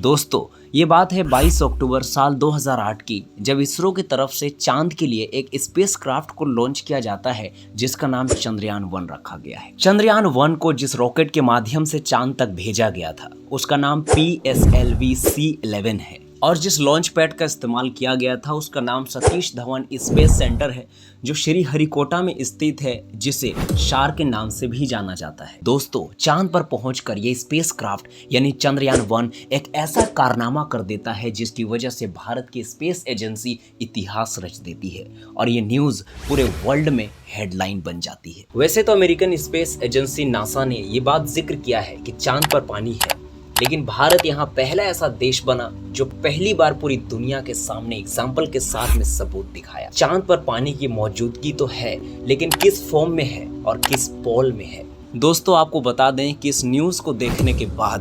दोस्तों, ये बात है 22 अक्टूबर साल 2008 की, जब इसरो की तरफ से चांद के लिए एक स्पेसक्राफ्ट को लॉन्च किया जाता है जिसका नाम चंद्रयान-1 रखा गया है। चंद्रयान-1 को जिस रॉकेट के माध्यम से चांद तक भेजा गया था उसका नाम PSLV-C11 है और जिस लॉन्च पैड का इस्तेमाल किया गया था उसका नाम सतीश धवन स्पेस सेंटर है जो श्रीहरिकोटा में स्थित है, जिसे शार के नाम से भी जाना जाता है। दोस्तों, चांद पर पहुंचकर ये स्पेसक्राफ्ट यानी चंद्रयान-1 एक ऐसा कारनामा कर देता है जिसकी वजह से भारत की स्पेस एजेंसी इतिहास रच देती है और ये न्यूज़ पूरे वर्ल्ड में हेडलाइन बन जाती है। वैसे तो अमेरिकन स्पेस एजेंसी नासा ने ये बात जिक्र किया है कि चांद पर पानी है, लेकिन भारत यहाँ पहला ऐसा देश बना जो पहली बार पूरी दुनिया के सामने एग्जाम्पल के साथ में सबूत दिखाया। चांद पर पानी की मौजूदगी तो है, लेकिन किस फॉर्म में है और किस पोल में है। दोस्तों, आपको बता दें कि इस न्यूज़ को देखने के बाद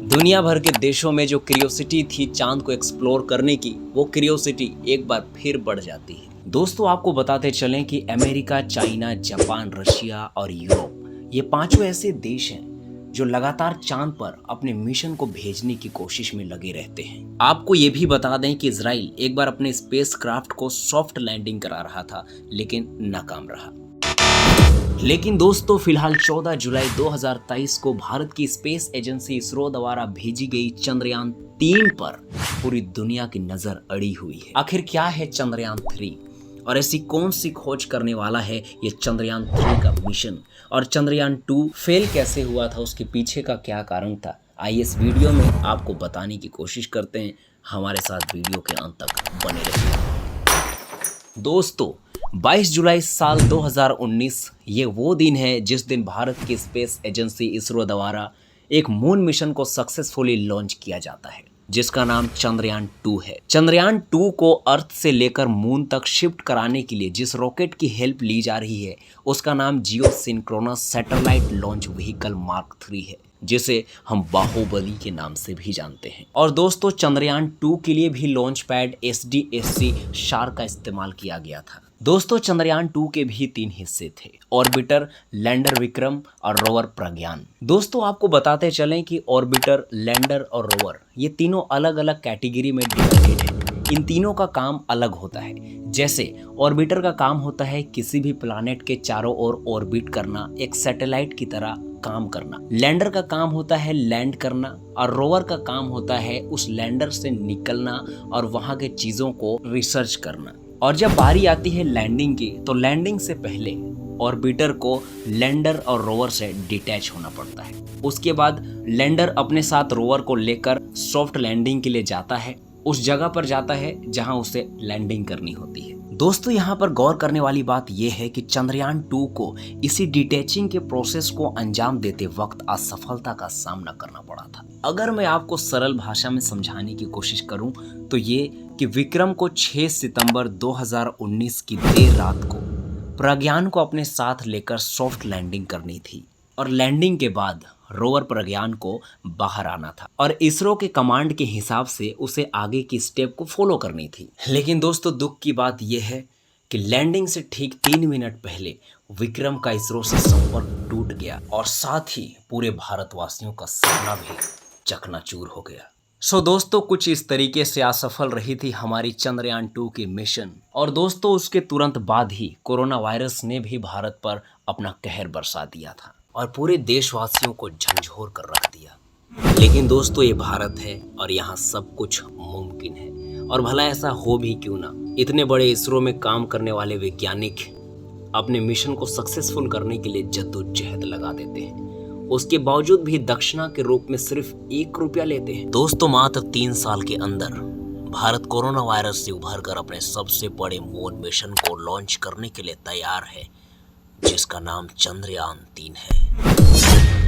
दुनिया भर के देशों में जो क्यूरियोसिटी थी चांद को एक्सप्लोर करने की, वो क्यूरियोसिटी एक बार फिर बढ़ जाती है। दोस्तों, आपको बताते चलें कि अमेरिका, चाइना, जापान, रशिया और यूरोप, ये पांचों ऐसे देश हैं जो लगातार चांद पर अपने मिशन को भेजने की कोशिश में लगे रहते हैं। आपको ये भी बता दें कि इजराइल एक बार अपने स्पेसक्राफ्ट को सॉफ्ट लैंडिंग करा रहा था, लेकिन नाकाम रहा। लेकिन दोस्तों, फिलहाल 14 जुलाई 2023 को भारत की स्पेस एजेंसी इसरो द्वारा भेजी गई चंद्रयान-3 पर पूरी दुनिया की नजर अड़ी हुई है। आखिर क्या है चंद्रयान-3 और ऐसी कौन सी खोज करने वाला है ये चंद्रयान-3 का मिशन, और चंद्रयान-2 फेल कैसे हुआ था, उसके पीछे का क्या कारण था, आइए इस वीडियो में आपको बताने की कोशिश करते हैं। हमारे साथ वीडियो के अंत तक बने रहिए। दोस्तों, 22 जुलाई साल 2019 ये वो दिन है जिस दिन भारत की स्पेस एजेंसी इसरो द्वारा एक मून मिशन को सक्सेसफुली लॉन्च किया जाता है जिसका नाम चंद्रयान-2 है। चंद्रयान-2 को अर्थ से लेकर मून तक शिफ्ट कराने के लिए जिस रॉकेट की हेल्प ली जा रही है उसका नाम geosynchronous satellite launch vehicle mark 3 है, जिसे हम बाहुबली के नाम से भी जानते हैं। और दोस्तों, चंद्रयान-2 के लिए भी लॉन्च पैड SDSC शार का इस्तेमाल किया गया था। दोस्तों, चंद्रयान-2 के भी 3 हिस्से थे: ऑर्बिटर, लैंडर विक्रम और रोवर प्रज्ञान। दोस्तों, आपको बताते चलें कि ऑर्बिटर, लैंडर और रोवर ये तीनों अलग अलग कैटेगरी में डिवाइडेड हैं। इन तीनों का काम अलग होता है। जैसे ऑर्बिटर का काम होता है किसी भी प्लैनेट के चारों ओर ऑर्बिट करना, एक सैटेलाइट की तरह काम करना। लैंडर का काम होता है लैंड करना और रोवर का काम होता है उस लैंडर से निकलना और वहाँ के चीज़ों को रिसर्च करना। और जब बारी आती है लैंडिंग की, तो लैंडिंग से पहले ऑर्बिटर को लैंडर और रोवर से डिटैच होना पड़ता है। उसके बाद लैंडर अपने साथ रोवर को लेकर सॉफ्ट लैंडिंग के लिए जाता है, उस जगह पर जाता है जहां उसे लैंडिंग करनी होती है। दोस्तों, यहाँ पर गौर करने वाली बात यह है कि चंद्रयान-2 को इसी डिटैचिंग के प्रोसेस को अंजाम देते वक्त असफलता का सामना करना पड़ा था। अगर मैं आपको सरल भाषा में समझाने की कोशिश करूं तो ये कि विक्रम को 6 सितंबर 2019 की देर रात को प्रज्ञान को अपने साथ लेकर सॉफ्ट लैंडिंग करनी थी और लैंडिंग के बाद रोवर प्रज्ञान को बाहर आना था और इसरो के कमांड के हिसाब से उसे आगे की स्टेप को फॉलो करनी थी। लेकिन दोस्तों, दुख की बात यह है कि लैंडिंग से ठीक 3 मिनट पहले विक्रम का इसरो से संपर्क टूट गया और साथ ही पूरे भारतवासियों का सपना भी चकनाचूर हो गया। दोस्तों, कुछ इस तरीके से असफल रही थी हमारी चंद्रयान-2 की मिशन। और दोस्तों, उसके तुरंत बाद ही कोरोना वायरस ने भी भारत पर अपना कहर बरसा दिया था और पूरे देशवासियों को झंझोर कर रख दिया। लेकिन दोस्तों, ये भारत है और यहाँ सब कुछ मुमकिन है। और भला ऐसा हो भी क्यों ना, इतने बड़े इसरो में काम करने वाले वैज्ञानिक अपने मिशन को सक्सेसफुल करने के लिए जद्दोजहद लगा देते हैं, उसके बावजूद भी दक्षिणा के रूप में सिर्फ 1 रुपया लेते हैं। दोस्तों, मात्र 3 साल के अंदर भारत कोरोना वायरस से उभर कर अपने सबसे बड़े मून मिशन को लॉन्च करने के लिए तैयार है, जिसका नाम चंद्रयान-3 है।